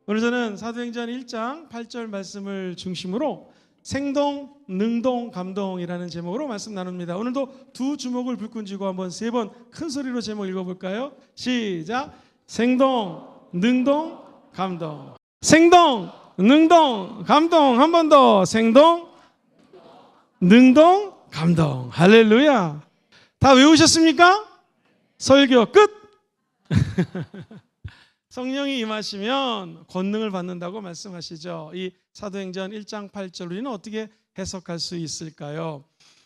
오늘 저는 사도행전 1장 8절 말씀을 중심으로 생동, 능동, 감동이라는 제목으로 말씀 나눕니다. 오늘도 두 주먹을 불끈 쥐고 한번 세 번 큰 소리로 제목 읽어볼까요? 시작! 생동, 능동, 감동. 생동, 능동, 감동. 한 번 더. 생동, 능동, 감동. 할렐루야. 다 외우셨습니까? 설교 끝. 성령이 임하시면 권능을 받는다고 말씀하시죠. 이 사도행전 1장 8절 우리는 어떻게 해석할 수 있을까요?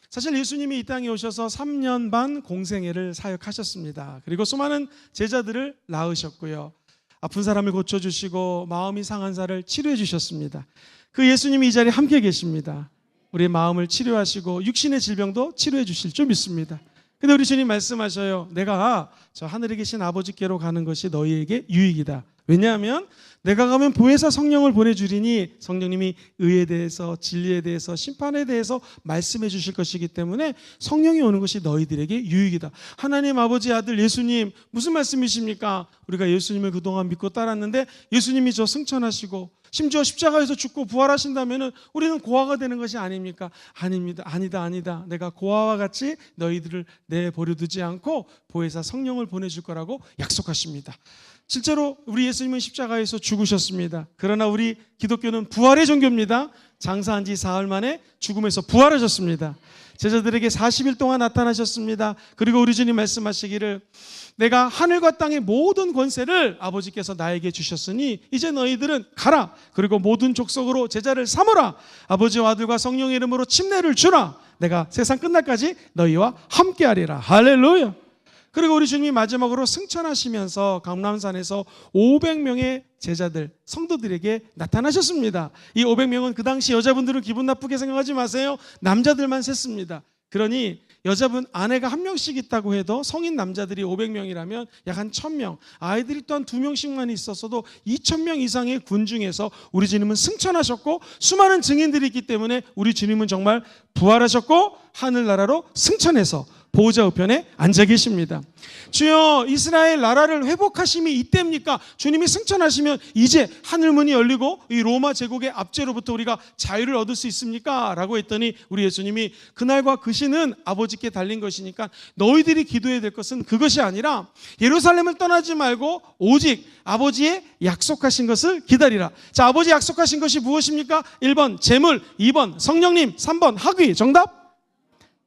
사실 예수님이 이 땅에 오셔서 3년 반 공생애를 사역하셨습니다. 그리고 수많은 제자들을 낳으셨고요. 아픈 사람을 고쳐주시고 마음이 상한 자를 치료해 주셨습니다. 그 예수님이 이 자리에 함께 계십니다. 우리의 마음을 치료하시고 육신의 질병도 치료해 주실 줄 믿습니다. 근데 우리 주님 말씀하셔요. 내가 저 하늘에 계신 아버지께로 가는 것이 너희에게 유익이다. 왜냐하면 내가 가면 보혜사 성령을 보내주리니 성령님이 의에 대해서 진리에 대해서 심판에 대해서 말씀해 주실 것이기 때문에 성령이 오는 것이 너희들에게 유익이다. 하나님 아버지 아들 예수님 무슨 말씀이십니까? 우리가 예수님을 그동안 믿고 따랐는데 예수님이 저 승천하시고 심지어 십자가에서 죽고 부활하신다면 우리는 고아가 되는 것이 아닙니까? 아닙니다. 아니다. 내가 고아와 같이 너희들을 내버려 두지 않고 보혜사 성령을 보내줄 거라고 약속하십니다. 실제로 우리 예수님은 십자가에서 죽으셨습니다. 그러나 우리 기독교는 부활의 종교입니다. 장사한 지 사흘 만에 죽음에서 부활하셨습니다. 제자들에게 40일 동안 나타나셨습니다. 그리고 우리 주님 말씀하시기를 내가 하늘과 땅의 모든 권세를 아버지께서 나에게 주셨으니 이제 너희들은 가라. 그리고 모든 족속으로 제자를 삼으라. 아버지와 아들과 성령의 이름으로 침례를 주라. 내가 세상 끝날까지 너희와 함께하리라. 할렐루야. 그리고 우리 주님이 마지막으로 승천하시면서 감람산에서 500명의 제자들, 성도들에게 나타나셨습니다. 이 500명은 그 당시 여자분들은 기분 나쁘게 생각하지 마세요. 남자들만 셌습니다. 그러니 여자분 아내가 한 명씩 있다고 해도 성인 남자들이 500명이라면 약 한 1000명, 아이들이 또한 2명씩만 있었어도 2000명 이상의 군 중에서 우리 주님은 승천하셨고 수많은 증인들이 있기 때문에 우리 주님은 정말 부활하셨고 하늘나라로 승천해서 보호자 우편에 앉아 계십니다. 주여 이스라엘 나라를 회복하심이 이때입니까? 주님이 승천하시면 이제 하늘문이 열리고 이 로마 제국의 압제로부터 우리가 자유를 얻을 수 있습니까? 라고 했더니 우리 예수님이 그날과 그 시는 아버지께 달린 것이니까 너희들이 기도해야 될 것은 그것이 아니라 예루살렘을 떠나지 말고 오직 아버지의 약속하신 것을 기다리라. 자, 아버지 약속하신 것이 무엇입니까? 1번 재물, 2번 성령님, 3번 학위. 정답?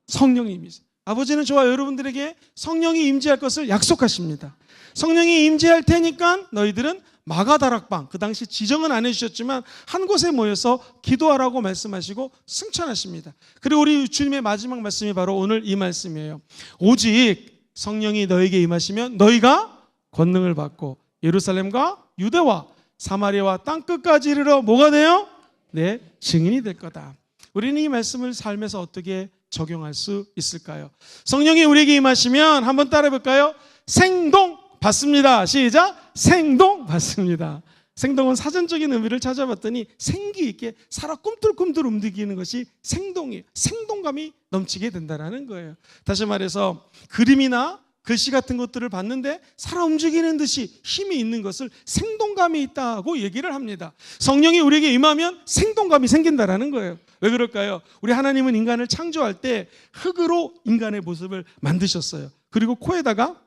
성령님이세요. 아버지는 저와 여러분들에게 성령이 임재할 것을 약속하십니다. 성령이 임재할 테니까 너희들은 마가다락방, 그 당시 지정은 안 해주셨지만 한 곳에 모여서 기도하라고 말씀하시고 승천하십니다. 그리고 우리 주님의 마지막 말씀이 바로 오늘 이 말씀이에요. 오직 성령이 너에게 임하시면 너희가 권능을 받고 예루살렘과 유대와 사마리아와 땅끝까지 이르러 뭐가 돼요? 내 증인이 될 거다. 우리는 이 말씀을 삶에서 어떻게 적용할 수 있을까요? 성령이 우리에게 임하시면 한번 따라해 볼까요? 생동 받습니다. 시작! 생동 받습니다. 생동은 사전적인 의미를 찾아봤더니 생기 있게 살아 꿈틀꿈틀 움직이는 것이 생동이에요. 생동감이 넘치게 된다는 거예요. 다시 말해서 그림이나 글씨 같은 것들을 봤는데 살아 움직이는 듯이 힘이 있는 것을 생동감이 있다고 얘기를 합니다. 성령이 우리에게 임하면 생동감이 생긴다는 거예요. 왜 그럴까요? 우리 하나님은 인간을 창조할 때 흙으로 인간의 모습을 만드셨어요. 그리고 코에다가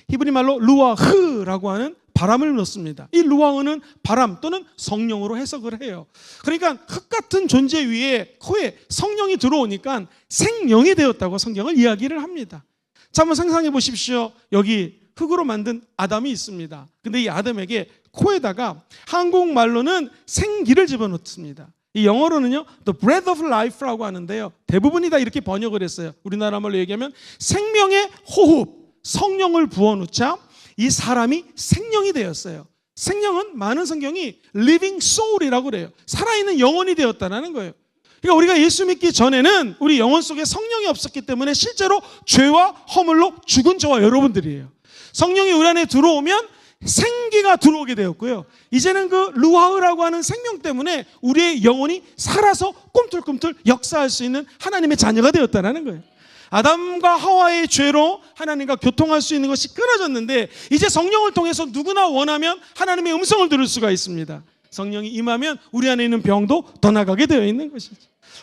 히브리 말로 루아흐라고 하는 바람을 넣습니다. 이 루아흐는 바람 또는 성령으로 해석을 해요. 그러니까 흙 같은 존재 위에 코에 성령이 들어오니까 생명이 되었다고 성경을 이야기를 합니다. 자, 한번 상상해 보십시오. 여기 흙으로 만든 아담이 있습니다. 근데 이 아담에게 코에다가 한국말로는 생기를 집어넣습니다. 이 영어로는요, the breath of life라고 하는데요. 대부분이 다 이렇게 번역을 했어요. 우리나라 말로 얘기하면 생명의 호흡, 성령을 부어놓자 이 사람이 생명이 되었어요. 생명은 많은 성경이 living soul이라고 그래요. 살아있는 영혼이 되었다는 거예요. 그러니까 우리가 예수 믿기 전에는 우리 영혼 속에 성령이 없었기 때문에 실제로 죄와 허물로 죽은 저와 여러분들이에요. 성령이 우리 안에 들어오면 생기가 들어오게 되었고요. 이제는 그 루아흐라고 하는 생명 때문에 우리의 영혼이 살아서 꿈틀꿈틀 역사할 수 있는 하나님의 자녀가 되었다는 거예요. 아담과 하와의 죄로 하나님과 교통할 수 있는 것이 끊어졌는데 이제 성령을 통해서 누구나 원하면 하나님의 음성을 들을 수가 있습니다. 성령이 임하면 우리 안에 있는 병도 떠나가게 되어 있는 것이죠.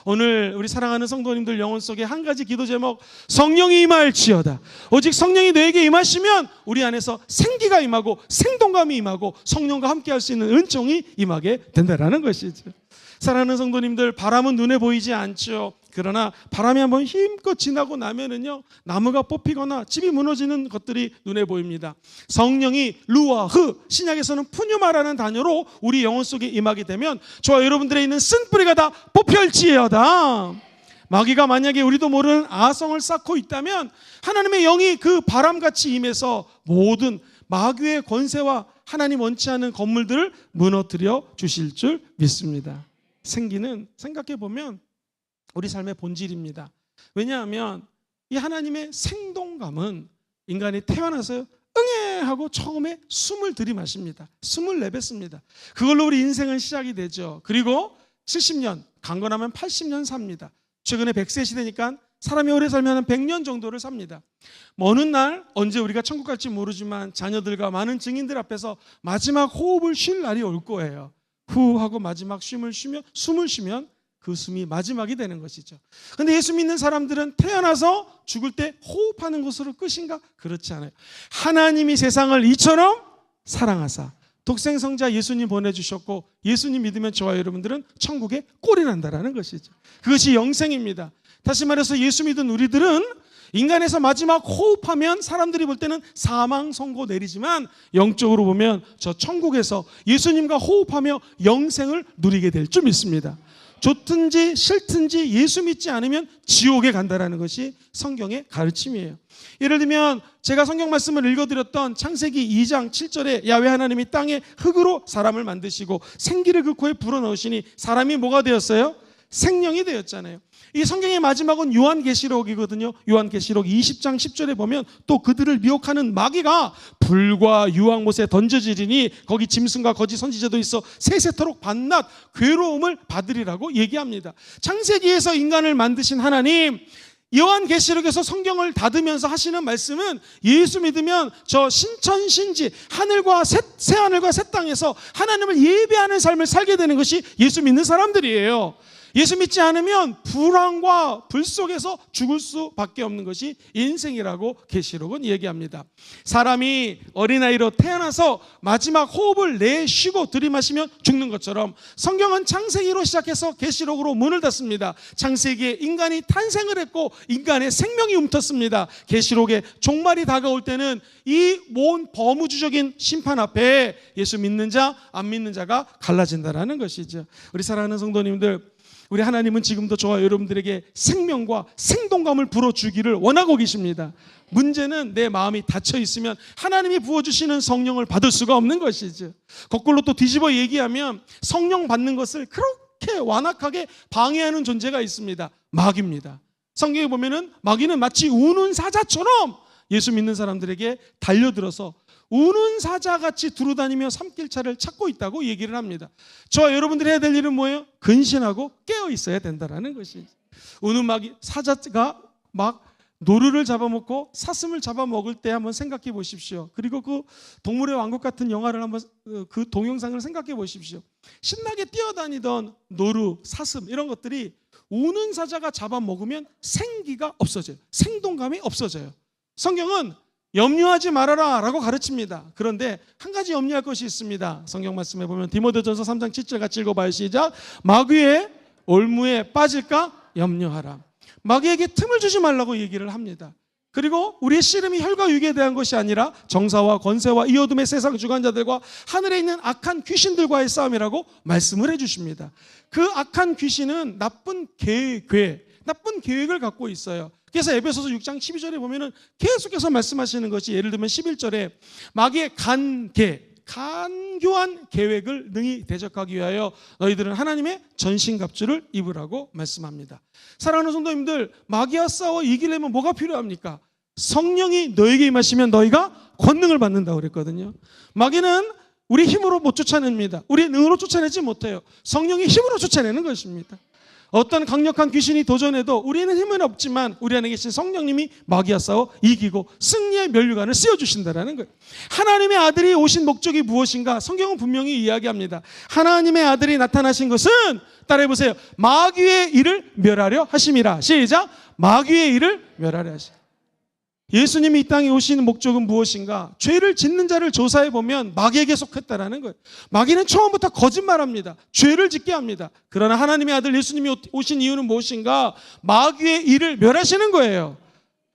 오늘 우리 사랑하는 성도님들 영혼 속에 한 가지 기도 제목, 성령이 임할지어다. 오직 성령이 너에게 임하시면 우리 안에서 생기가 임하고 생동감이 임하고 성령과 함께 할 수 있는 은총이 임하게 된다는 것이죠. 사랑하는 성도님들, 바람은 눈에 보이지 않죠. 그러나 바람이 한번 힘껏 지나고 나면은요, 나무가 뽑히거나 집이 무너지는 것들이 눈에 보입니다. 성령이 루아흐, 신약에서는 푸뉴마라는 단어로 우리 영혼 속에 임하게 되면 저와 여러분들의 있는 쓴뿌리가 다 뽑힐지어다. 마귀가 만약에 우리도 모르는 아성을 쌓고 있다면 하나님의 영이 그 바람같이 임해서 모든 마귀의 권세와 하나님 원치 않은 건물들을 무너뜨려 주실 줄 믿습니다. 생기는 생각해 보면 우리 삶의 본질입니다. 왜냐하면 이 하나님의 생동감은 인간이 태어나서 응애 하고 처음에 숨을 들이마십니다. 숨을 내뱉습니다. 그걸로 우리 인생은 시작이 되죠. 그리고 70년, 강건하면 80년 삽니다. 최근에 100세 시대니까 사람이 오래 살면 100년 정도를 삽니다. 어느 날 언제 우리가 천국 갈지 모르지만 자녀들과 많은 증인들 앞에서 마지막 호흡을 쉴 날이 올 거예요. 후 하고 마지막 숨을 쉬면 그 숨이 마지막이 되는 것이죠. 그런데 예수 믿는 사람들은 태어나서 죽을 때 호흡하는 것으로 끝인가? 그렇지 않아요. 하나님이 세상을 이처럼 사랑하사 독생성자 예수님 보내주셨고 예수님 믿으면 저와 여러분들은 천국에 꼴이 난다라는 것이죠. 그것이 영생입니다. 다시 말해서 예수 믿은 우리들은 인간에서 마지막 호흡하면 사람들이 볼 때는 사망 선고 내리지만 영적으로 보면 저 천국에서 예수님과 호흡하며 영생을 누리게 될 줄 믿습니다. 좋든지 싫든지 예수 믿지 않으면 지옥에 간다라는 것이 성경의 가르침이에요. 예를 들면 제가 성경 말씀을 읽어드렸던 창세기 2장 7절에 야훼 하나님이 땅에 흙으로 사람을 만드시고 생기를 그 코에 불어넣으시니 사람이 뭐가 되었어요? 생명이 되었잖아요. 이 성경의 마지막은 요한계시록이거든요. 요한계시록 20장 10절에 보면 또 그들을 미혹하는 마귀가 불과 유황못에 던져지리니 거기 짐승과 거짓 선지자도 있어 세세토록 밤낮 괴로움을 받으리라고 얘기합니다. 창세기에서 인간을 만드신 하나님, 요한계시록에서 성경을 닫으면서 하시는 말씀은 예수 믿으면 저 신천신지 하늘과 새하늘과 새 땅에서 하나님을 예배하는 삶을 살게 되는 것이 예수 믿는 사람들이에요. 예수 믿지 않으면 불황과 불 속에서 죽을 수밖에 없는 것이 인생이라고 계시록은 얘기합니다. 사람이 어린아이로 태어나서 마지막 호흡을 내쉬고 들이마시면 죽는 것처럼 성경은 창세기로 시작해서 계시록으로 문을 닫습니다. 창세기에 인간이 탄생을 했고 인간의 생명이 움텄습니다. 계시록에 종말이 다가올 때는 이 모든 범우주적인 심판 앞에 예수 믿는 자, 안 믿는 자가 갈라진다라는 것이죠. 우리 사랑하는 성도님들, 우리 하나님은 지금도 저와 여러분들에게 생명과 생동감을 불어주기를 원하고 계십니다. 문제는 내 마음이 닫혀 있으면 하나님이 부어주시는 성령을 받을 수가 없는 것이죠. 거꾸로 또 뒤집어 얘기하면 성령 받는 것을 그렇게 완악하게 방해하는 존재가 있습니다. 마귀입니다. 성경에 보면은 마귀는 마치 우는 사자처럼 예수 믿는 사람들에게 달려들어서 우는 사자같이 두루다니며 삼킬차를 찾고 있다고 얘기를 합니다. 저와 여러분들이 해야 될 일은 뭐예요? 근신하고 깨어 있어야 된다는 것이. 우는 마귀, 사자가 막 노루를 잡아먹고 사슴을 잡아먹을 때 한번 생각해 보십시오. 그리고 그 동물의 왕국 같은 영화를 한번 그 동영상을 생각해 보십시오. 신나게 뛰어다니던 노루, 사슴 이런 것들이 우는 사자가 잡아먹으면 생기가 없어져요. 생동감이 없어져요. 성경은 염려하지 말아라 라고 가르칩니다. 그런데 한 가지 염려할 것이 있습니다. 성경 말씀에 보면 디모데전서 3장 7절 같이 읽어봐요. 시작. 마귀의 올무에 빠질까 염려하라. 마귀에게 틈을 주지 말라고 얘기를 합니다. 그리고 우리의 씨름이 혈과 육에 대한 것이 아니라 정사와 권세와 이 어둠의 세상 주관자들과 하늘에 있는 악한 귀신들과의 싸움이라고 말씀을 해주십니다. 그 악한 귀신은 나쁜 계획을 갖고 있어요. 그래서 에베소서 6장 12절에 보면은 계속해서 말씀하시는 것이, 예를 들면 11절에 마귀의 간교한 계획을 능히 대적하기 위하여 너희들은 하나님의 전신갑주를 입으라고 말씀합니다. 사랑하는 성도님들, 마귀와 싸워 이기려면 뭐가 필요합니까? 성령이 너에게 임하시면 너희가 권능을 받는다고 그랬거든요. 마귀는 우리 힘으로 못 쫓아냅니다. 우리의 능으로 쫓아내지 못해요. 성령이 힘으로 쫓아내는 것입니다. 어떤 강력한 귀신이 도전해도 우리는 힘은 없지만 우리 안에 계신 성령님이 마귀와 싸워 이기고 승리의 면류관을 씌워주신다는 거예요. 하나님의 아들이 오신 목적이 무엇인가? 성경은 분명히 이야기합니다. 하나님의 아들이 나타나신 것은, 따라해보세요, 마귀의 일을 멸하려 하심이라. 시작. 마귀의 일을 멸하려 하심. 예수님이 이 땅에 오신 목적은 무엇인가? 죄를 짓는 자를 조사해 보면 마귀에게 속했다라는 거예요. 마귀는 처음부터 거짓말합니다. 죄를 짓게 합니다. 그러나 하나님의 아들 예수님이 오신 이유는 무엇인가? 마귀의 일을 멸하시는 거예요.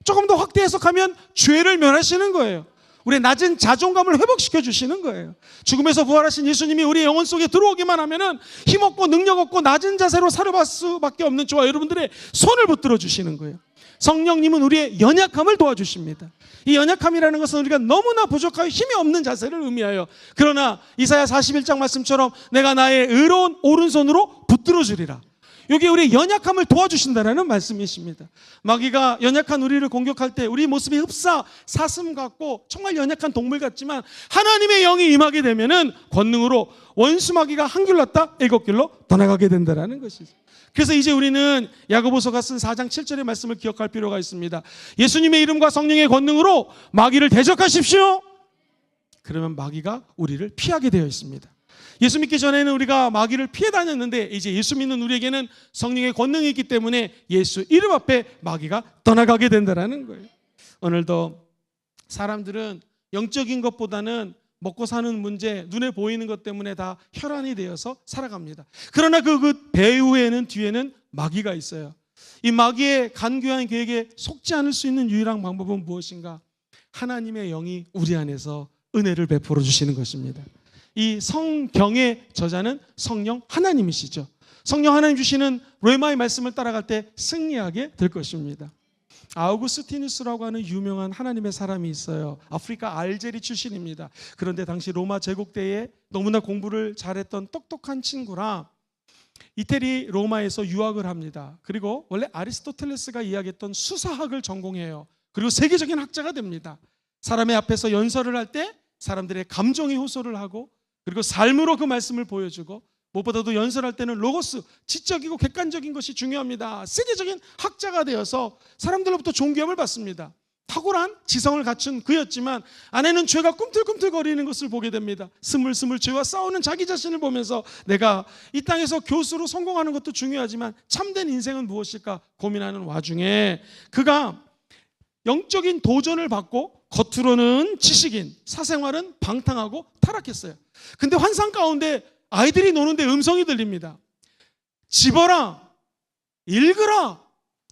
조금 더 확대 해석하면 죄를 멸하시는 거예요. 우리의 낮은 자존감을 회복시켜 주시는 거예요. 죽음에서 부활하신 예수님이 우리의 영혼 속에 들어오기만 하면은 힘없고 능력 없고 낮은 자세로 살아갈 수밖에 없는 저와 여러분들의 손을 붙들어 주시는 거예요. 성령님은 우리의 연약함을 도와주십니다. 이 연약함이라는 것은 우리가 너무나 부족하여 힘이 없는 자세를 의미하여, 그러나 이사야 41장 말씀처럼 내가 나의 의로운 오른손으로 붙들어 주리라. 여기 우리의 연약함을 도와주신다는 말씀이십니다. 마귀가 연약한 우리를 공격할 때 우리 모습이 흡사 사슴 같고 정말 연약한 동물 같지만 하나님의 영이 임하게 되면은 권능으로 원수 마귀가 한 길 났다 7길로 떠나가게 된다는 것이죠. 그래서 이제 우리는 야고보서가 쓴 4장 7절의 말씀을 기억할 필요가 있습니다. 예수님의 이름과 성령의 권능으로 마귀를 대적하십시오. 그러면 마귀가 우리를 피하게 되어 있습니다. 예수 믿기 전에는 우리가 마귀를 피해 다녔는데 이제 예수 믿는 우리에게는 성령의 권능이 있기 때문에 예수 이름 앞에 마귀가 떠나가게 된다는 거예요. 오늘도 사람들은 영적인 것보다는 먹고 사는 문제, 눈에 보이는 것 때문에 다 혈안이 되어서 살아갑니다. 그러나 그 배후에는, 뒤에는 마귀가 있어요. 이 마귀의 간교한 계획에 속지 않을 수 있는 유일한 방법은 무엇인가? 하나님의 영이 우리 안에서 은혜를 베풀어 주시는 것입니다. 이 성경의 저자는 성령 하나님이시죠. 성령 하나님 주시는 레마의 말씀을 따라갈 때 승리하게 될 것입니다. 아우구스티누스라고 하는 유명한 하나님의 사람이 있어요. 아프리카 알제리 출신입니다. 그런데 당시 로마 제국 때에 너무나 공부를 잘했던 똑똑한 친구라 이태리 로마에서 유학을 합니다. 그리고 원래 아리스토텔레스가 이야기했던 수사학을 전공해요. 그리고 세계적인 학자가 됩니다. 사람의 앞에서 연설을 할 때 사람들의 감정에 호소를 하고, 그리고 삶으로 그 말씀을 보여주고, 무엇보다도 연설할 때는 로고스, 지적이고 객관적인 것이 중요합니다. 세계적인 학자가 되어서 사람들로부터 존경을 받습니다. 탁월한 지성을 갖춘 그였지만 안에는 죄가 꿈틀꿈틀거리는 것을 보게 됩니다. 스물스물 죄와 싸우는 자기 자신을 보면서 내가 이 땅에서 교수로 성공하는 것도 중요하지만 참된 인생은 무엇일까 고민하는 와중에 그가 영적인 도전을 받고 겉으로는 지식인, 사생활은 방탕하고 타락했어요. 근데 환상 가운데 아이들이 노는데 음성이 들립니다. 집어라, 읽으라,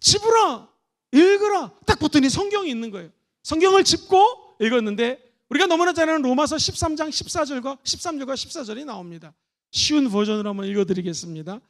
집으라, 읽으라. 딱 붙더니 성경이 있는 거예요. 성경을 짚고 읽었는데 우리가 너무나 잘 아는 로마서 13장 14절과 13절과 14절이 나옵니다. 쉬운 버전으로 한번 읽어드리겠습니다.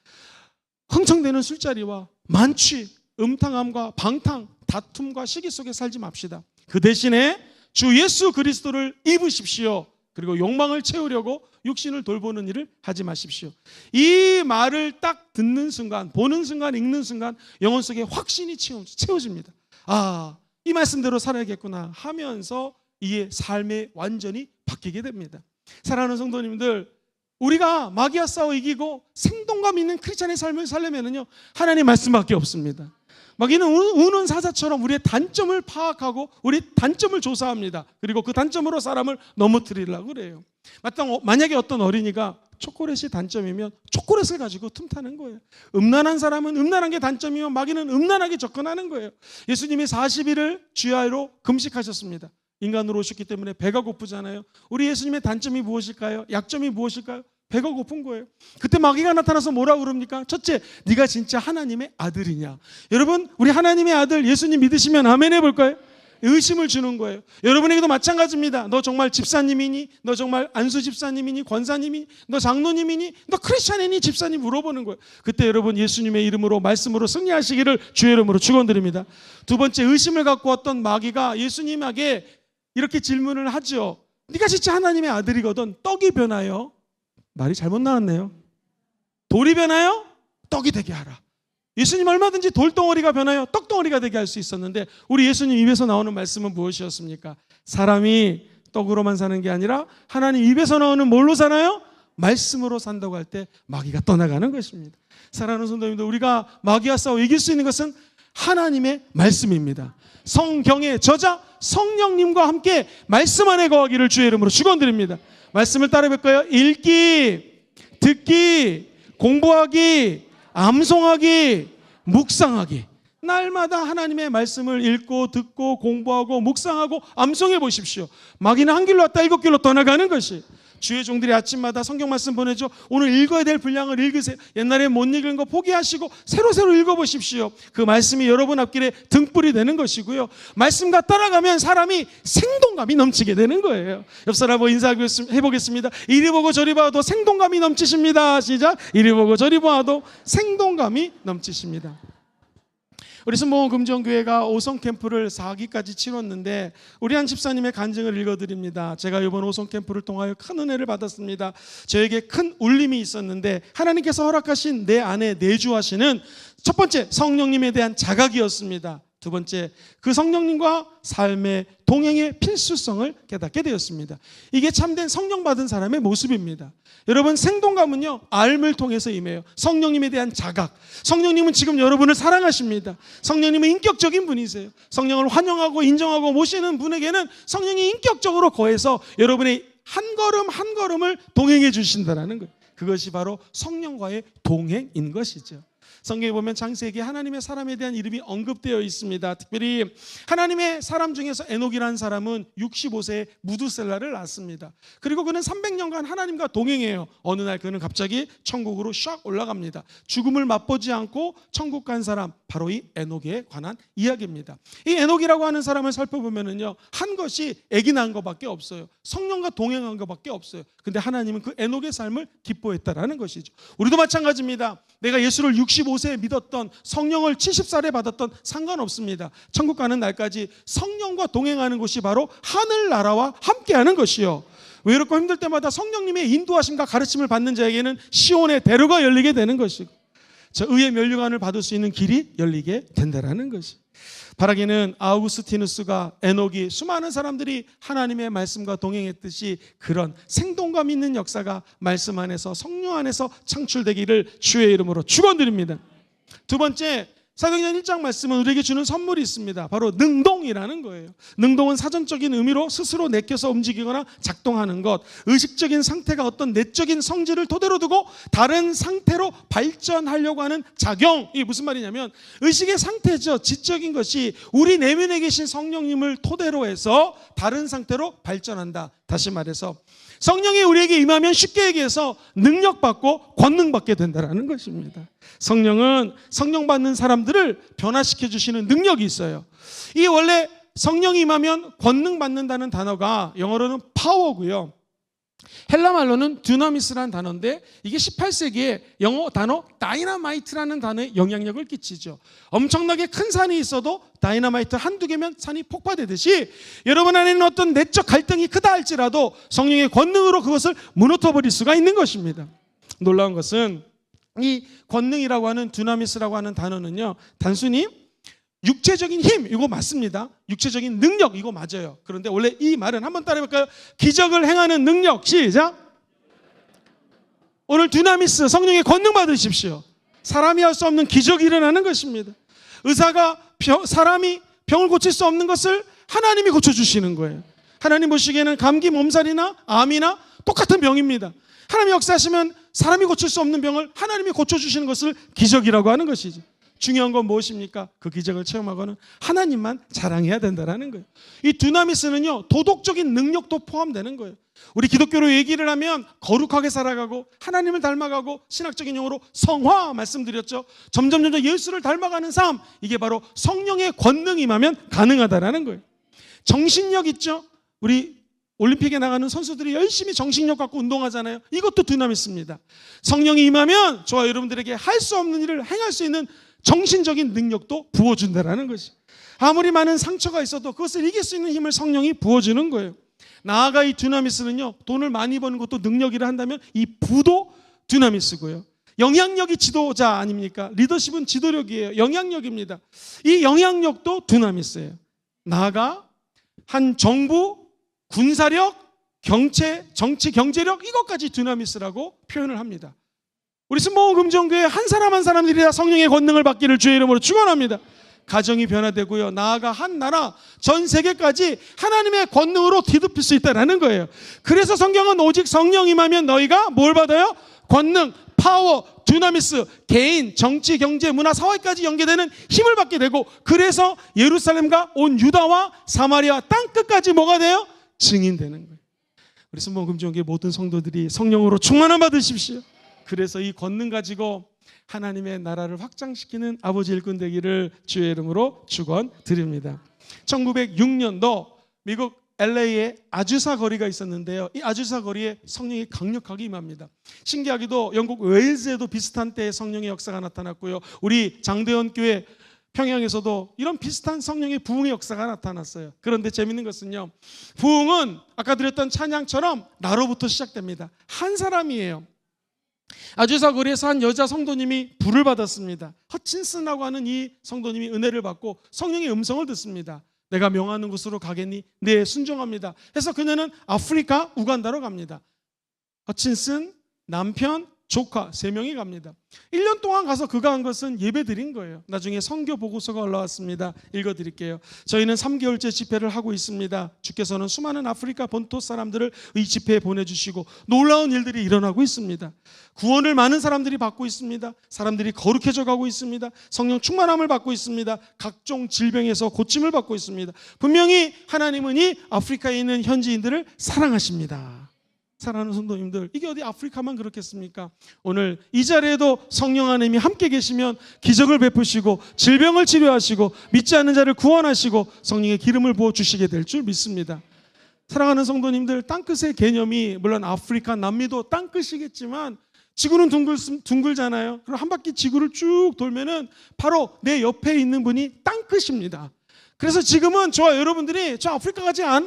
흥청대는 술자리와 만취, 음탕함과 방탕, 다툼과 시기 속에 살지 맙시다. 그 대신에 주 예수 그리스도를 입으십시오. 그리고 욕망을 채우려고 육신을 돌보는 일을 하지 마십시오. 이 말을 딱 듣는 순간, 보는 순간, 읽는 순간 영혼 속에 확신이 채워집니다. 아, 이 말씀대로 살아야겠구나 하면서 이의 삶이 완전히 바뀌게 됩니다. 사랑하는 성도님들, 우리가 마귀와 싸워 이기고 생동감 있는 크리스찬의 삶을 살려면요 하나님 말씀밖에 없습니다. 마귀는 우는 사자처럼 우리의 단점을 파악하고 우리 단점을 조사합니다. 그리고 그 단점으로 사람을 넘어뜨리려고 그래요. 만약에 어떤 어린이가 초콜릿이 단점이면 초콜릿을 가지고 틈타는 거예요. 음란한 사람은 음란한 게 단점이면 마귀는 음란하게 접근하는 거예요. 예수님이 40일을 주야로 금식하셨습니다. 인간으로 오셨기 때문에 배가 고프잖아요. 우리 예수님의 단점이 무엇일까요? 약점이 무엇일까요? 배가 고픈 거예요. 그때 마귀가 나타나서 뭐라고 그럽니까? 첫째, 네가 진짜 하나님의 아들이냐? 여러분, 우리 하나님의 아들 예수님 믿으시면 아멘 해볼까요? 의심을 주는 거예요. 여러분에게도 마찬가지입니다. 너 정말 집사님이니? 너 정말 안수 집사님이니? 권사님이니? 너 장로님이니? 너 크리스찬이니? 집사님 물어보는 거예요. 그때 여러분 예수님의 이름으로 말씀으로 승리하시기를 주의 이름으로 축원드립니다. 두 번째, 의심을 갖고 왔던 마귀가 예수님에게 이렇게 질문을 하죠. 네가 진짜 하나님의 아들이거든 떡이 변하여, 말이 잘못 나왔네요. 돌이 변하여 떡이 되게 하라. 예수님 얼마든지 돌덩어리가 변하여 떡덩어리가 되게 할 수 있었는데 우리 예수님 입에서 나오는 말씀은 무엇이었습니까? 사람이 떡으로만 사는 게 아니라 하나님 입에서 나오는 뭘로 사나요? 말씀으로 산다고 할 때 마귀가 떠나가는 것입니다. 사랑하는 성도님들, 우리가 마귀와 싸워 이길 수 있는 것은 하나님의 말씀입니다. 성경의 저자 성령님과 함께 말씀 안에 거하기를 주의 이름으로 축원드립니다. 말씀을 따라해볼까요? 읽기, 듣기, 공부하기, 암송하기, 묵상하기. 날마다 하나님의 말씀을 읽고 듣고 공부하고 묵상하고 암송해 보십시오. 마귀는 한 길로 왔다 7길로 떠나가는 것이. 주의 종들이 아침마다 성경 말씀 보내죠. 오늘 읽어야 될 분량을 읽으세요. 옛날에 못 읽은 거 포기하시고 새로 읽어보십시오. 그 말씀이 여러분 앞길에 등불이 되는 것이고요. 말씀과 따라가면 사람이 생동감이 넘치게 되는 거예요. 옆 사람하고 인사해보겠습니다. 이리 보고 저리 봐도 생동감이 넘치십니다. 시작. 이리 보고 저리 봐도 생동감이 넘치십니다. 우리 순복음금정교회가 오송 캠프를 4기까지 치렀는데 우리 한 집사님의 간증을 읽어드립니다. 제가 이번 오송 캠프를 통하여 큰 은혜를 받았습니다. 저에게 큰 울림이 있었는데 하나님께서 허락하신 내 안에 내주하시는 첫 번째 성령님에 대한 자각이었습니다. 두 번째, 그 성령님과 삶의 동행의 필수성을 깨닫게 되었습니다. 이게 참된 성령 받은 사람의 모습입니다. 여러분, 생동감은요, 알을 통해서 임해요. 성령님에 대한 자각. 성령님은 지금 여러분을 사랑하십니다. 성령님은 인격적인 분이세요. 성령을 환영하고 인정하고 모시는 분에게는 성령이 인격적으로 거해서 여러분의 한 걸음 한 걸음을 동행해 주신다는 거예요. 그것이 바로 성령과의 동행인 것이죠. 성경에 보면 창세기 하나님의 사람에 대한 이름이 언급되어 있습니다. 특별히 하나님의 사람 중에서 에녹이라는 사람은 65세에 무두셀라를 낳습니다. 그리고 그는 300년간 하나님과 동행해요. 어느 날 그는 갑자기 천국으로 샥 올라갑니다. 죽음을 맛보지 않고 천국 간 사람, 바로 이 에녹에 관한 이야기입니다. 이 에녹이라고 하는 사람을 살펴보면요, 한 것이 아기 낳은 것밖에 없어요. 성령과 동행한 것밖에 없어요. 근데 하나님은 그 에녹의 삶을 기뻐했다라는 것이죠. 우리도 마찬가지입니다. 내가 예수를 65세에 믿었던, 성령을 70살에 받았던 상관없습니다. 천국 가는 날까지 성령과 동행하는 것이 바로 하늘나라와 함께하는 것이요, 외롭고 힘들 때마다 성령님의 인도하심과 가르침을 받는 자에게는 시온의 대로가 열리게 되는 것이고, 저 의의 면류관을 받을 수 있는 길이 열리게 된다라는 것이. 바라기는 아우구스티누스가, 에녹이, 수많은 사람들이 하나님의 말씀과 동행했듯이 그런 생동감 있는 역사가 말씀 안에서, 성령 안에서 창출되기를 주의 이름으로 축원드립니다. 두 번째, 사도행전 1장 말씀은 우리에게 주는 선물이 있습니다. 바로 능동이라는 거예요. 능동은 사전적인 의미로 스스로 내켜서 움직이거나 작동하는 것, 의식적인 상태가 어떤 내적인 성질을 토대로 두고 다른 상태로 발전하려고 하는 작용. 이게 무슨 말이냐면 의식의 상태죠. 지적인 것이 우리 내면에 계신 성령님을 토대로 해서 다른 상태로 발전한다. 다시 말해서 성령이 우리에게 임하면 쉽게 얘기해서 능력받고 권능받게 된다는 것입니다. 성령은 성령 받는 사람들을 변화시켜 주시는 능력이 있어요. 이 원래 성령이 임하면 권능 받는다는 단어가 영어로는 파워고요, 헬라 말로는 듀나미스라는 단어인데 이게 18세기에 영어 단어 다이너마이트라는 단어에 영향력을 끼치죠. 엄청나게 큰 산이 있어도 다이너마이트 한두 개면 산이 폭파되듯이 여러분 안에는 어떤 내적 갈등이 크다 할지라도 성령의 권능으로 그것을 무너뜨려버릴 수가 있는 것입니다. 놀라운 것은 이 권능이라고 하는 듀나미스라고 하는 단어는요, 단순히 육체적인 힘, 이거 맞습니다. 육체적인 능력, 이거 맞아요. 그런데 원래 이 말은 한번 따라해볼까요? 기적을 행하는 능력. 시작. 오늘 듀나미스, 성령의 권능 받으십시오. 사람이 할 수 없는 기적이 일어나는 것입니다. 의사가 사람이 병을 고칠 수 없는 것을 하나님이 고쳐주시는 거예요. 하나님 보시기에는 감기, 몸살이나 암이나 똑같은 병입니다. 하나님이 역사하시면 사람이 고칠 수 없는 병을 하나님이 고쳐주시는 것을 기적이라고 하는 것이죠. 중요한 건 무엇입니까? 그 기적을 체험하고는 하나님만 자랑해야 된다는 거예요. 이 듀나미스는요, 도덕적인 능력도 포함되는 거예요. 우리 기독교로 얘기를 하면 거룩하게 살아가고 하나님을 닮아가고, 신학적인 용어로 성화 말씀드렸죠. 점점 예수를 닮아가는 삶, 이게 바로 성령의 권능이 임하면 가능하다라는 거예요. 정신력 있죠? 우리 올림픽에 나가는 선수들이 열심히 정신력 갖고 운동하잖아요. 이것도 듀나미스입니다. 성령이 임하면 저와 여러분들에게 할 수 없는 일을 행할 수 있는 정신적인 능력도 부어준다라는 것이. 아무리 많은 상처가 있어도 그것을 이길 수 있는 힘을 성령이 부어주는 거예요. 나아가 이 듀나미스는요, 돈을 많이 버는 것도 능력이라 한다면 이 부도 듀나미스고요, 영향력이 지도자 아닙니까? 리더십은 지도력이에요. 영향력입니다. 이 영향력도 듀나미스예요. 나아가 한 정부, 군사력, 정치, 경제력 이것까지 dynamis라고 표현을 합니다. 우리 순복음금정교회 한 사람 한 사람들이 다 성령의 권능을 받기를 주의 이름으로 축원합니다. 가정이 변화되고요, 나아가 한 나라, 전 세계까지 하나님의 권능으로 뒤덮일 수 있다는 거예요. 그래서 성경은 오직 성령 임하면 너희가 뭘 받아요? 권능, 파워, dynamis, 개인, 정치, 경제, 문화, 사회까지 연계되는 힘을 받게 되고, 그래서 예루살렘과 온 유다와 사마리아 땅끝까지 뭐가 돼요? 증인되는 거예요. 우리 순복음금정교회 모든 성도들이 성령으로 충만함 받으십시오. 그래서 이 권능 가지고 하나님의 나라를 확장시키는 아버지 일꾼 되기를 주의 이름으로 축원드립니다. 1906년도 미국 LA에 아주사 거리가 있었는데요, 이 아주사 거리에 성령이 강력하게 임합니다. 신기하게도 영국 웨일즈에도 비슷한 때에 성령의 역사가 나타났고요, 우리 장대현 교회 평양에서도 이런 비슷한 성령의 부흥의 역사가 나타났어요. 그런데 재밌는 것은요, 부흥은 아까 드렸던 찬양처럼 나로부터 시작됩니다. 한 사람이에요. 아주사 거리에서 한 여자 성도님이 불을 받았습니다. 허친슨이라고 하는 이 성도님이 은혜를 받고 성령의 음성을 듣습니다. 내가 명하는 곳으로 가겠니? 네, 순종합니다. 해서 그녀는 아프리카 우간다로 갑니다. 허친슨, 남편, 조카 3명이 갑니다. 1년 동안 가서 그가 한 것은 예배 드린 거예요. 나중에 선교 보고서가 올라왔습니다. 읽어드릴게요. 저희는 3개월째 집회를 하고 있습니다. 주께서는 수많은 아프리카 본토 사람들을 이 집회에 보내주시고 놀라운 일들이 일어나고 있습니다. 구원을 많은 사람들이 받고 있습니다. 사람들이 거룩해져 가고 있습니다. 성령 충만함을 받고 있습니다. 각종 질병에서 고침을 받고 있습니다. 분명히 하나님은 이 아프리카에 있는 현지인들을 사랑하십니다. 사랑하는 성도님들, 이게 어디 아프리카만 그렇겠습니까? 오늘 이 자리에도 성령 하나님이 함께 계시면 기적을 베푸시고 질병을 치료하시고 믿지 않는 자를 구원하시고 성령의 기름을 부어주시게 될 줄 믿습니다. 사랑하는 성도님들, 땅끝의 개념이 물론 아프리카, 남미도 땅끝이겠지만 지구는 둥글잖아요. 그럼 한 바퀴 지구를 쭉 돌면은 바로 내 옆에 있는 분이 땅끝입니다. 그래서 지금은 저와 여러분들이 저 아프리카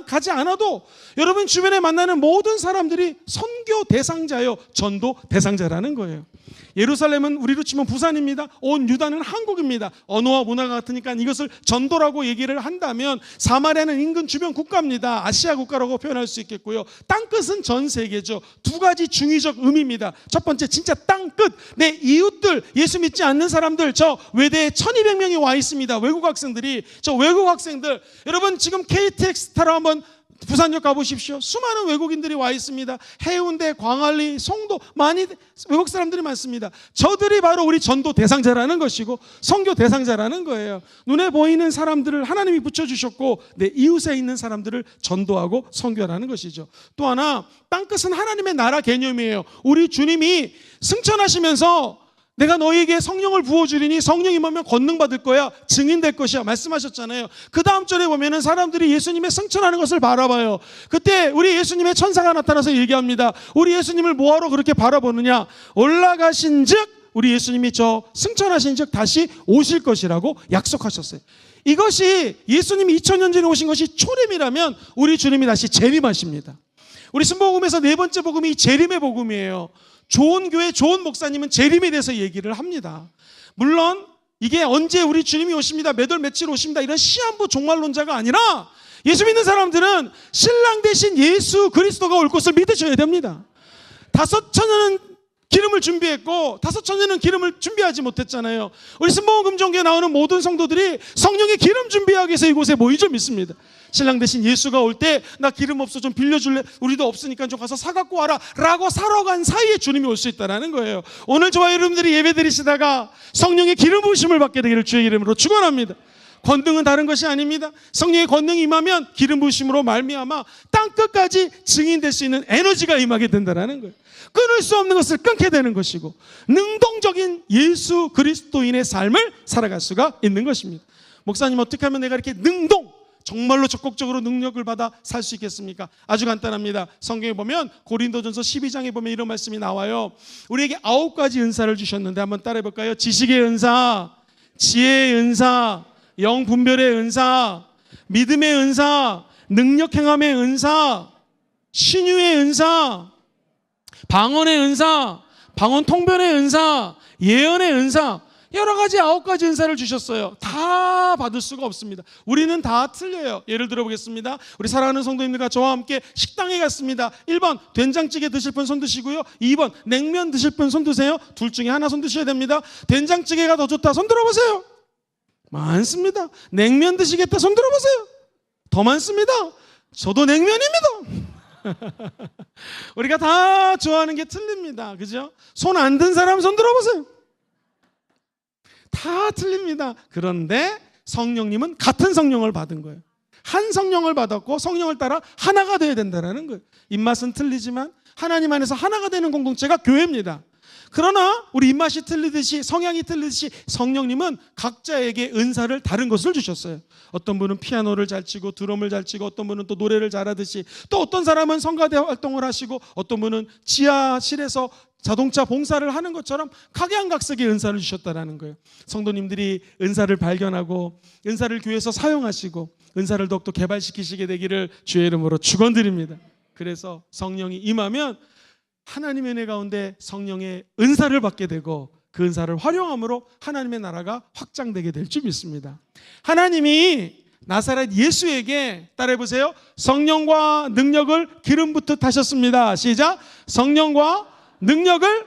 가지 않아도 여러분 주변에 만나는 모든 사람들이 선교 대상자요, 전도 대상자라는 거예요. 예루살렘은 우리로 치면 부산입니다. 온 유다는 한국입니다. 언어와 문화가 같으니까 이것을 전도라고 얘기를 한다면 사마리아는 인근 주변 국가입니다. 아시아 국가라고 표현할 수 있겠고요. 땅끝은 전 세계죠. 2가지 중의적 의미입니다. 첫 번째, 진짜 땅끝, 내 이웃들, 예수 믿지 않는 사람들, 저 외대에 1200명이 와 있습니다. 외국 학생들이, 저 외국 학생들, 여러분 지금 KTX 타러 한번 부산역 가보십시오. 수많은 외국인들이 와 있습니다. 해운대, 광안리, 송도, 많이 외국 사람들이 많습니다. 저들이 바로 우리 전도 대상자라는 것이고 선교 대상자라는 거예요. 눈에 보이는 사람들을 하나님이 붙여주셨고 내 이웃에 있는 사람들을 전도하고 선교하라는 것이죠. 또 하나, 땅끝은 하나님의 나라 개념이에요. 우리 주님이 승천하시면서 내가 너희에게 성령을 부어주리니 성령이 임하면 권능 받을 거야, 증인될 것이야 말씀하셨잖아요. 그 다음 절에 보면은 사람들이 예수님의 승천하는 것을 바라봐요. 그때 우리 예수님의 천사가 나타나서 얘기합니다. 우리 예수님을 뭐하러 그렇게 바라보느냐? 올라가신 즉 우리 예수님이 저 승천하신 즉 다시 오실 것이라고 약속하셨어요. 이것이 예수님이 2000년 전에 오신 것이 초림이라면 우리 주님이 다시 재림하십니다. 우리 순복음에서 4번째 복음이 이 재림의 복음이에요. 좋은 교회, 좋은 목사님은 재림에 대해서 얘기를 합니다. 물론 이게 언제 우리 주님이 오십니다, 몇 월 며칠 오십니다, 이런 시한부 종말론자가 아니라 예수 믿는 사람들은 신랑 대신 예수 그리스도가 올 것을 믿으셔야 됩니다. 5천년은 기름을 준비했고 5천년은 기름을 준비하지 못했잖아요. 우리 순복음금정교회에 나오는 모든 성도들이 성령의 기름 준비하기 위해서 이곳에 모이죠 믿습니다. 신랑 대신 예수가 올 때 나 기름 없어 좀 빌려줄래? 우리도 없으니까 좀 가서 사갖고 와라 라고 사러 간 사이에 주님이 올 수 있다는 거예요. 오늘 저와 여러분들이 예배 드리시다가 성령의 기름 부으심을 받게 되기를 주의 이름으로 축원합니다. 권능은 다른 것이 아닙니다. 성령의 권능이 임하면 기름 부으심으로 말미암아 땅끝까지 증인될 수 있는 에너지가 임하게 된다는 거예요. 끊을 수 없는 것을 끊게 되는 것이고 능동적인 예수 그리스도인의 삶을 살아갈 수가 있는 것입니다. 목사님, 어떻게 하면 내가 이렇게 정말로 적극적으로 능력을 받아 살 수 있겠습니까? 아주 간단합니다. 성경에 보면 고린도전서 12장에 보면 이런 말씀이 나와요. 우리에게 9가지 은사를 주셨는데 한번 따라해 볼까요? 지식의 은사, 지혜의 은사, 영 분별의 은사, 믿음의 은사, 능력 행함의 은사, 신유의 은사, 방언의 은사, 방언 통변의 은사, 예언의 은사. 여러 가지 9가지 은사를 주셨어요. 다 받을 수가 없습니다. 우리는 다 틀려요. 예를 들어보겠습니다. 우리 사랑하는 성도님들과 저와 함께 식당에 갔습니다. 1번 된장찌개 드실 분 손 드시고요. 2번 냉면 드실 분 손 드세요. 둘 중에 하나 손 드셔야 됩니다. 된장찌개가 더 좋다 손 들어보세요. 많습니다. 냉면 드시겠다 손 들어보세요. 더 많습니다. 저도 냉면입니다. 우리가 다 좋아하는 게 틀립니다. 그죠? 손 안 든 사람 손 들어보세요. 다 틀립니다. 그런데 성령님은 같은 성령을 받은 거예요. 한 성령을 받았고 성령을 따라 하나가 되어야 된다는 거예요. 입맛은 틀리지만 하나님 안에서 하나가 되는 공동체가 교회입니다. 그러나 우리 입맛이 틀리듯이 성향이 틀리듯이 성령님은 각자에게 은사를 다른 것을 주셨어요. 어떤 분은 피아노를 잘 치고 드럼을 잘 치고 어떤 분은 또 노래를 잘하듯이 또 어떤 사람은 성가대 활동을 하시고 어떤 분은 지하실에서 자동차 봉사를 하는 것처럼 각양각색의 은사를 주셨다는 거예요. 성도님들이 은사를 발견하고 은사를 교회에서 사용하시고 은사를 더욱더 개발시키시게 되기를 주의 이름으로 축원드립니다. 그래서 성령이 임하면 하나님의 은혜 가운데 성령의 은사를 받게 되고 그 은사를 활용함으로 하나님의 나라가 확장되게 될 줄 믿습니다. 하나님이 나사렛 예수에게 따라해보세요. 성령과 능력을 기름 붓듯 하셨습니다. 시작. 성령과 능력을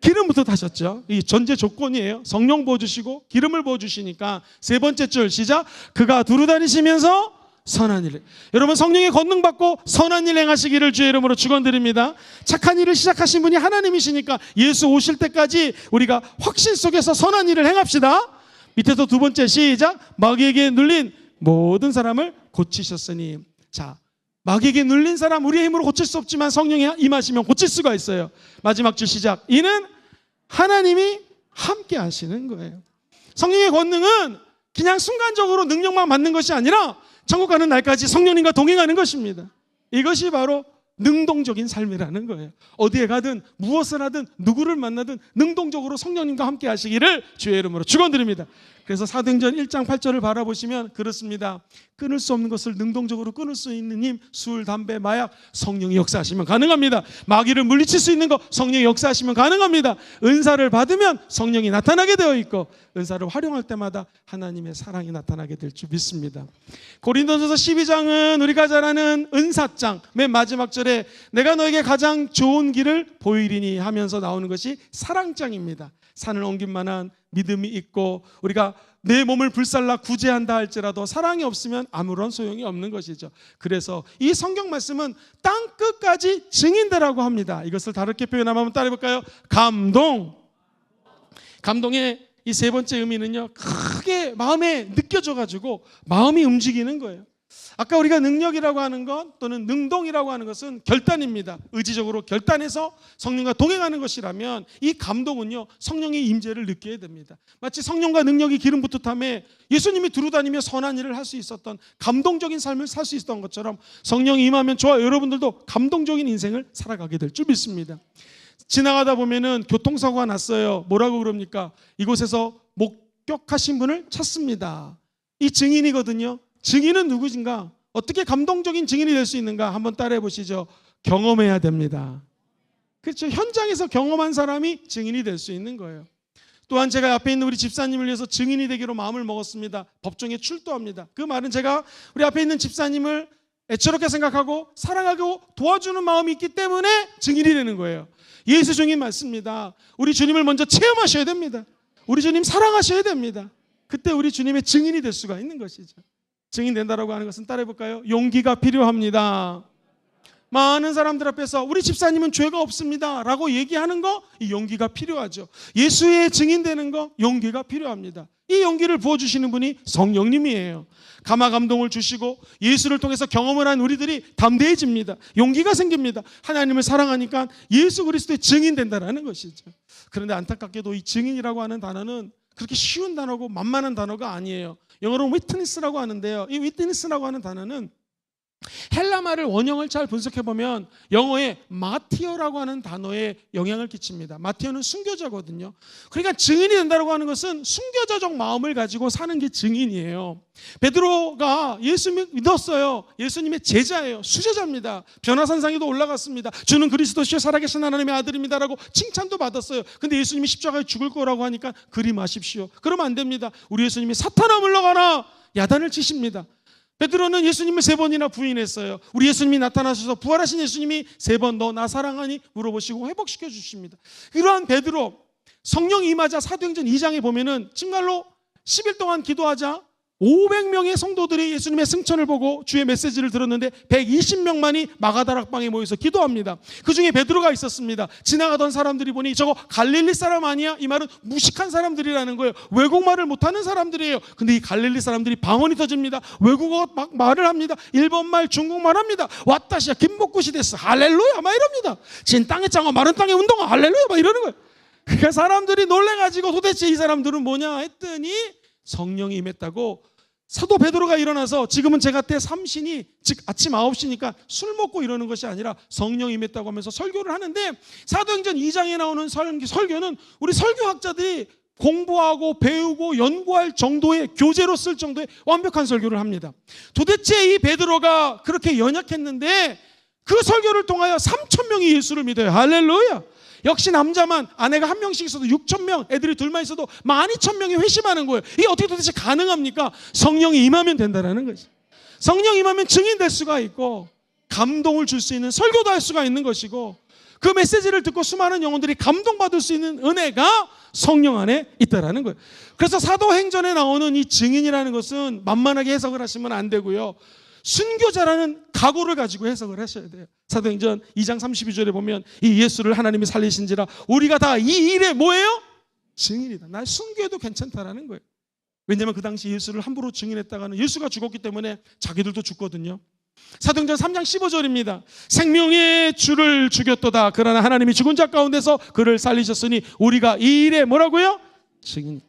기름 붓듯 하셨죠. 이 전제 조건이에요. 성령 부어주시고 기름을 부어주시니까 세 번째 줄 시작. 그가 두루 다니시면서 선한 일. 여러분 성령의 권능 받고 선한 일 행하시기를 주의 이름으로 축원드립니다. 착한 일을 시작하신 분이 하나님이시니까 예수 오실 때까지 우리가 확신 속에서 선한 일을 행합시다. 밑에서 두 번째 시작. 마귀에게 눌린 모든 사람을 고치셨으니. 자, 마귀에게 눌린 사람 우리의 힘으로 고칠 수 없지만 성령이 임하시면 고칠 수가 있어요. 마지막 줄 시작. 이는 하나님이 함께 하시는 거예요. 성령의 권능은 그냥 순간적으로 능력만 받는 것이 아니라 천국 가는 날까지 성령님과 동행하는 것입니다. 이것이 바로 능동적인 삶이라는 거예요. 어디에 가든 무엇을 하든 누구를 만나든 능동적으로 성령님과 함께 하시기를 주의 이름으로 축원드립니다. 그래서 사도행전 1장 8절을 바라보시면 그렇습니다. 끊을 수 없는 것을 능동적으로 끊을 수 있는 힘, 술, 담배, 마약, 성령이 역사하시면 가능합니다. 마귀를 물리칠 수 있는 것 성령이 역사하시면 가능합니다. 은사를 받으면 성령이 나타나게 되어 있고 은사를 활용할 때마다 하나님의 사랑이 나타나게 될 줄 믿습니다. 고린도전서 12장은 우리가 잘 아는 은사장 맨 마지막 절에 내가 너에게 가장 좋은 길을 보이리니 하면서 나오는 것이 사랑장입니다. 산을 옮길 만한 믿음이 있고 우리가 내 몸을 불살라 구제한다 할지라도 사랑이 없으면 아무런 소용이 없는 것이죠. 그래서 이 성경 말씀은 땅 끝까지 증인되라고 합니다. 이것을 다르게 표현하면 한번 따라해볼까요? 감동. 감동의 이 세 번째 의미는요, 크게 마음에 느껴져가지고 마음이 움직이는 거예요. 아까 우리가 능력이라고 하는 것 또는 능동이라고 하는 것은 결단입니다. 의지적으로 결단해서 성령과 동행하는 것이라면 이 감동은요, 성령의 임재를 느껴야 됩니다. 마치 성령과 능력이 기름 붓듯함에 예수님이 두루다니며 선한 일을 할 수 있었던 감동적인 삶을 살 수 있었던 것처럼 성령이 임하면 저와 여러분들도 감동적인 인생을 살아가게 될 줄 믿습니다. 지나가다 보면은 교통사고가 났어요. 뭐라고 그럽니까? 이곳에서 목격하신 분을 찾습니다. 이 증인이거든요. 증인은 누구신가? 어떻게 감동적인 증인이 될 수 있는가? 한번 따라해 보시죠. 경험해야 됩니다. 그렇죠. 현장에서 경험한 사람이 증인이 될 수 있는 거예요. 또한 제가 앞에 있는 우리 집사님을 위해서 증인이 되기로 마음을 먹었습니다. 법정에 출두합니다. 그 말은 제가 우리 앞에 있는 집사님을 애처롭게 생각하고 사랑하고 도와주는 마음이 있기 때문에 증인이 되는 거예요. 예수 증인 맞습니다. 우리 주님을 먼저 체험하셔야 됩니다. 우리 주님 사랑하셔야 됩니다. 그때 우리 주님의 증인이 될 수가 있는 것이죠. 증인 된다라고 하는 것은 따라해볼까요? 용기가 필요합니다. 많은 사람들 앞에서 우리 집사님은 죄가 없습니다 라고 얘기하는 거, 이 용기가 필요하죠. 예수의 증인 되는 거 용기가 필요합니다. 이 용기를 부어주시는 분이 성령님이에요. 감화 감동을 주시고 예수를 통해서 경험을 한 우리들이 담대해집니다. 용기가 생깁니다. 하나님을 사랑하니까 예수 그리스도의 증인 된다는 것이죠. 그런데 안타깝게도 이 증인이라고 하는 단어는 그렇게 쉬운 단어고 만만한 단어가 아니에요. 영어로는 witness라고 하는데요. 이 witness라고 하는 단어는 헬라 말을 원형을 잘 분석해 보면 영어의 마티어라고 하는 단어에 영향을 끼칩니다. 마티어는 순교자거든요. 그러니까 증인이 된다고 하는 것은 순교자적 마음을 가지고 사는 게 증인이에요. 베드로가 예수 믿었어요. 예수님의 제자예요. 수제자입니다. 변화산상에도 올라갔습니다. 주는 그리스도시요 살아계신 하나님의 아들입니다라고 칭찬도 받았어요. 근데 예수님이 십자가에 죽을 거라고 하니까 그리 마십시오. 그러면 안 됩니다. 우리 예수님이 사탄아 물러가라 야단을 치십니다. 베드로는 예수님을 3번이나 부인했어요. 우리 예수님이 나타나셔서 부활하신 예수님이 3번 너 나 사랑하니 물어보시고 회복시켜 주십니다. 이러한 베드로, 성령이 임하자 사도행전 2장에 보면은 정말로 10일 동안 기도하자 500명의 성도들이 예수님의 승천을 보고 주의 메시지를 들었는데 120명만이 마가다락방에 모여서 기도합니다. 그 중에 베드로가 있었습니다. 지나가던 사람들이 보니 저거 갈릴리 사람 아니야? 이 말은 무식한 사람들이라는 거예요. 외국말을 못하는 사람들이에요. 근데 이 갈릴리 사람들이 방언이 터집니다. 외국어 막 말을 합니다. 일본말, 중국말 합니다. 왔다시야 김복굿이 됐어 할렐루야 막 이럽니다. 진 땅에 장어 마른 땅에 운동화 할렐루야 막 이러는 거예요. 그러니까 사람들이 놀래가지고 도대체 이 사람들은 뭐냐 했더니 성령이 임했다고. 사도 베드로가 일어나서 지금은 제가 때 삼신이 즉 아침 9시니까 술 먹고 이러는 것이 아니라 성령이 임했다고 하면서 설교를 하는데, 사도행전 2장에 나오는 설교는 우리 설교학자들이 공부하고 배우고 연구할 정도의, 교재로 쓸 정도의 완벽한 설교를 합니다. 도대체 이 베드로가 그렇게 연약했는데 그 설교를 통하여 3,000명이 예수를 믿어요. 할렐루야. 역시 남자만 아내가 1명씩 있어도 6,000명, 애들이 둘만 있어도 12,000명이 회심하는 거예요. 이게 어떻게 도대체 가능합니까? 성령이 임하면 된다는 거지. 성령이 임하면 증인될 수가 있고 감동을 줄 수 있는 설교도 할 수가 있는 것이고, 그 메시지를 듣고 수많은 영혼들이 감동받을 수 있는 은혜가 성령 안에 있다라는 거예요. 그래서 사도행전에 나오는 이 증인이라는 것은 만만하게 해석을 하시면 안 되고요, 순교자라는 각오를 가지고 해석을 하셔야 돼요. 사도행전 2장 32절에 보면 이 예수를 하나님이 살리신지라 우리가 다 이 일에 뭐예요? 증인이다. 날 순교해도 괜찮다라는 거예요. 왜냐하면 그 당시 예수를 함부로 증인했다가는 예수가 죽었기 때문에 자기들도 죽거든요. 사도행전 3장 15절입니다. 생명의 주를 죽였도다. 그러나 하나님이 죽은 자 가운데서 그를 살리셨으니 우리가 이 일에 뭐라고요? 증인.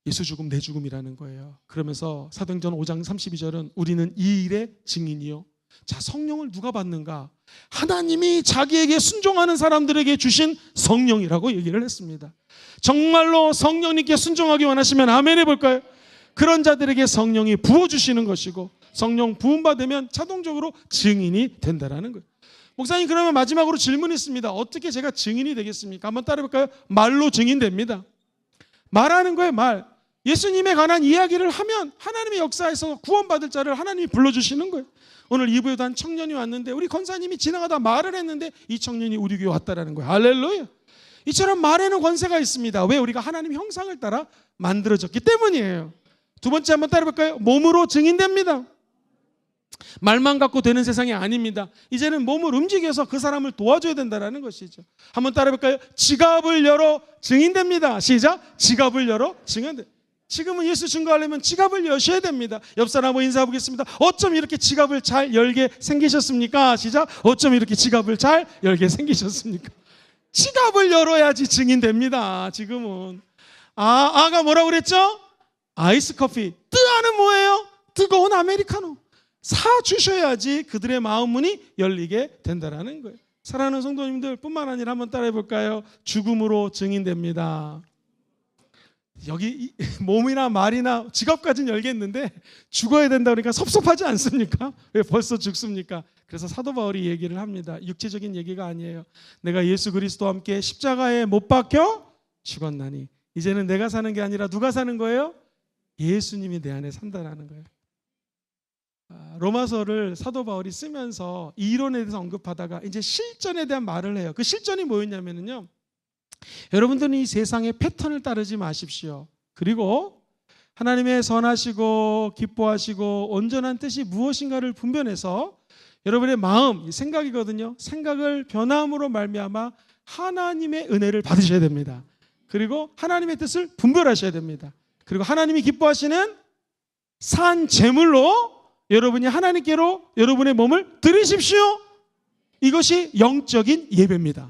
예수 죽음 내 죽음이라는 거예요. 그러면서 사도행전 5장 32절은 우리는 이 일의 증인이요. 자, 성령을 누가 받는가? 하나님이 자기에게 순종하는 사람들에게 주신 성령이라고 얘기를 했습니다. 정말로 성령님께 순종하기 원하시면 아멘 해볼까요? 그런 자들에게 성령이 부어주시는 것이고, 성령 부음 받으면 자동적으로 증인이 된다는 거예요. 목사님, 그러면 마지막으로 질문이 있습니다. 어떻게 제가 증인이 되겠습니까? 한번 따라해볼까요? 말로 증인됩니다. 말하는 거예요. 말. 예수님에 관한 이야기를 하면 하나님의 역사에서 구원받을 자를 하나님이 불러주시는 거예요. 오늘 2부에도 한 청년이 왔는데 우리 권사님이 지나가다 말을 했는데 이 청년이 우리 교회 왔다라는 거예요. 할렐루야. 이처럼 말에는 권세가 있습니다. 왜? 우리가 하나님 형상을 따라 만들어졌기 때문이에요. 두 번째 한번 따라해볼까요? 몸으로 증인됩니다. 말만 갖고 되는 세상이 아닙니다. 이제는 몸을 움직여서 그 사람을 도와줘야 된다는 것이죠. 한번 따라해볼까요? 지갑을 열어 증인됩니다. 시작. 지갑을 열어 증인됩니다. 지금은 예수 증거하려면 지갑을 여셔야 됩니다. 옆 사람하고 인사해 보겠습니다. 어쩜 이렇게 지갑을 잘 열게 생기셨습니까? 시작. 어쩜 이렇게 지갑을 잘 열게 생기셨습니까? 지갑을 열어야지 증인됩니다. 지금은. 아가 뭐라고 그랬죠? 아이스 커피. 뜨아는 뭐예요? 뜨거운 아메리카노. 사주셔야지 그들의 마음 문이 열리게 된다는 거예요. 사랑하는 성도님들 뿐만 아니라 한번 따라해 볼까요? 죽음으로 증인됩니다. 여기 몸이나 말이나 지갑까지는 열겠는데 죽어야 된다 그러니까 섭섭하지 않습니까? 왜 벌써 죽습니까? 그래서 사도 바울이 얘기를 합니다. 육체적인 얘기가 아니에요. 내가 예수 그리스도와 함께 십자가에 못 박혀 죽었나니 이제는 내가 사는 게 아니라 누가 사는 거예요? 예수님이 내 안에 산다라는 거예요. 로마서를 사도 바울이 쓰면서 이론에 대해서 언급하다가 이제 실전에 대한 말을 해요. 그 실전이 뭐였냐면요, 여러분들은 이 세상의 패턴을 따르지 마십시오. 그리고 하나님의 선하시고 기뻐하시고 온전한 뜻이 무엇인가를 분별해서 여러분의 마음, 생각이거든요. 생각을 변함으로 말미암아 하나님의 은혜를 받으셔야 됩니다. 그리고 하나님의 뜻을 분별하셔야 됩니다. 그리고 하나님이 기뻐하시는 산 제물로 여러분이 하나님께로 여러분의 몸을 드리십시오. 이것이 영적인 예배입니다.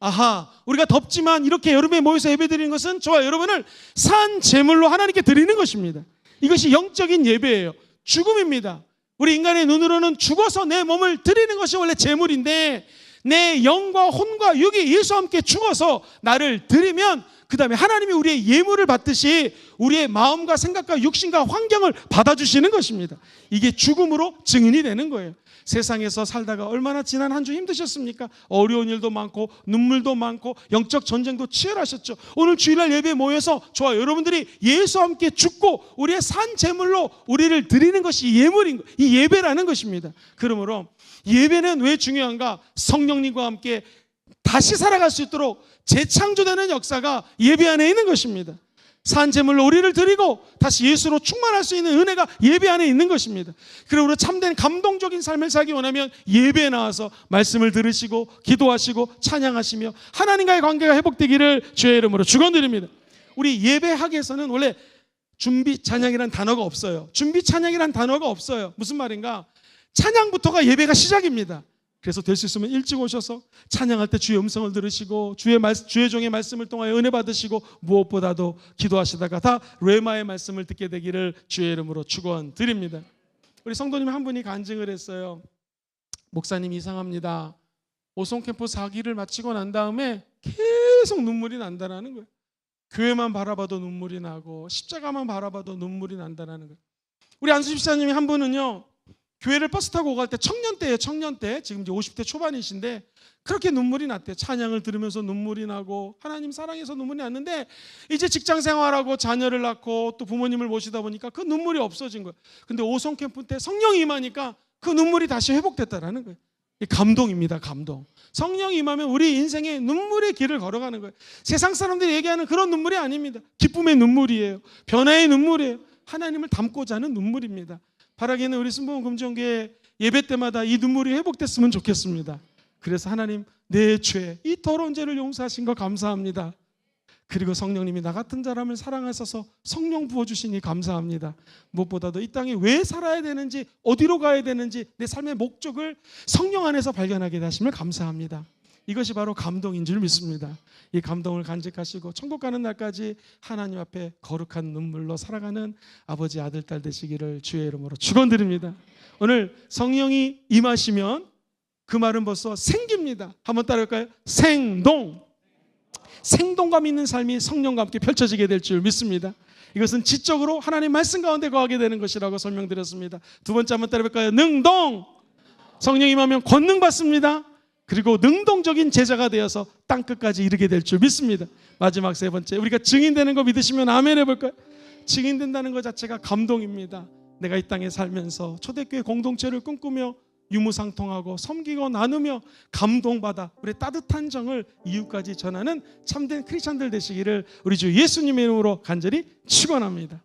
아하, 우리가 덥지만 이렇게 여름에 모여서 예배 드리는 것은 저와 여러분을 산 제물로 하나님께 드리는 것입니다. 이것이 영적인 예배예요. 죽음입니다. 우리 인간의 눈으로는 죽어서 내 몸을 드리는 것이 원래 제물인데, 내 영과 혼과 육이 예수와 함께 죽어서 나를 드리면 그 다음에 하나님이 우리의 예물을 받듯이 우리의 마음과 생각과 육신과 환경을 받아주시는 것입니다. 이게 죽음으로 증인이 되는 거예요. 세상에서 살다가 얼마나 지난 한 주 힘드셨습니까? 어려운 일도 많고 눈물도 많고 영적 전쟁도 치열하셨죠. 오늘 주일날 예배에 모여서 저와 여러분들이 예수와 함께 죽고 우리의 산 제물로 우리를 드리는 것이 예물인 거, 이 예배라는 것입니다. 그러므로 예배는 왜 중요한가? 성령님과 함께 다시 살아갈 수 있도록 재창조되는 역사가 예배 안에 있는 것입니다. 산 제물로 우리를 드리고 다시 예수로 충만할 수 있는 은혜가 예배 안에 있는 것입니다. 그러므로 참된 감동적인 삶을 살기 원하면 예배에 나와서 말씀을 들으시고 기도하시고 찬양하시며 하나님과의 관계가 회복되기를 주의 이름으로 축원드립니다. 우리 예배학에서는 원래 준비 찬양이라는 단어가 없어요. 준비 찬양이라는 단어가 없어요. 무슨 말인가? 찬양부터가 예배가 시작입니다. 그래서 될 수 있으면 일찍 오셔서 찬양할 때 주의 음성을 들으시고 주의 종의 말씀을 통하여 은혜 받으시고 무엇보다도 기도하시다가 다 레마의 말씀을 듣게 되기를 주의 이름으로 축원드립니다. 우리 성도님 한 분이 간증을 했어요. 목사님 이상합니다. 오송 캠프 4기를 마치고 난 다음에 계속 눈물이 난다는 거예요. 교회만 바라봐도 눈물이 나고 십자가만 바라봐도 눈물이 난다는 거예요. 우리 안수 집사님이 한 분은요, 교회를 버스 타고 갈 때 청년때예요. 청년때. 지금 이제 50대 초반이신데 그렇게 눈물이 났대요. 찬양을 들으면서 눈물이 나고 하나님 사랑해서 눈물이 났는데 이제 직장 생활하고 자녀를 낳고 또 부모님을 모시다 보니까 그 눈물이 없어진 거예요. 근데 오송 캠프 때 성령이 임하니까 그 눈물이 다시 회복됐다라는 거예요. 감동입니다. 감동. 성령이 임하면 우리 인생에 눈물의 길을 걸어가는 거예요. 세상 사람들이 얘기하는 그런 눈물이 아닙니다. 기쁨의 눈물이에요. 변화의 눈물이에요. 하나님을 닮고자 하는 눈물입니다. 바라기는 우리 순복음 금정교회 예배 때마다 이 눈물이 회복됐으면 좋겠습니다. 그래서 하나님, 내 죄, 이 더러운 죄를 용서하신 거 감사합니다. 그리고 성령님이 나 같은 사람을 사랑하셔서 성령 부어주시니 감사합니다. 무엇보다도 이 땅에 왜 살아야 되는지, 어디로 가야 되는지 내 삶의 목적을 성령 안에서 발견하게 되심을 감사합니다. 이것이 바로 감동인 줄 믿습니다. 이 감동을 간직하시고 천국 가는 날까지 하나님 앞에 거룩한 눈물로 살아가는 아버지 아들 딸 되시기를 주의 이름으로 축원드립니다. 오늘 성령이 임하시면 그 말은 벌써 생깁니다. 한번 따라할까요? 생동. 생동감 있는 삶이 성령과 함께 펼쳐지게 될 줄 믿습니다. 이것은 지적으로 하나님 말씀 가운데 거하게 되는 것이라고 설명드렸습니다. 두 번째 한번 따라해볼까요? 능동. 성령이 임하면 권능 받습니다. 그리고 능동적인 제자가 되어서 땅끝까지 이르게 될 줄 믿습니다. 마지막 세 번째, 우리가 증인되는 거 믿으시면 아멘 해볼까요? 증인된다는 것 자체가 감동입니다. 내가 이 땅에 살면서 초대교회 공동체를 꿈꾸며 유무상통하고 섬기고 나누며 감동받아 우리 따뜻한 정을 이웃까지 전하는 참된 크리스천들 되시기를 우리 주 예수님의 이름으로 간절히 축원합니다.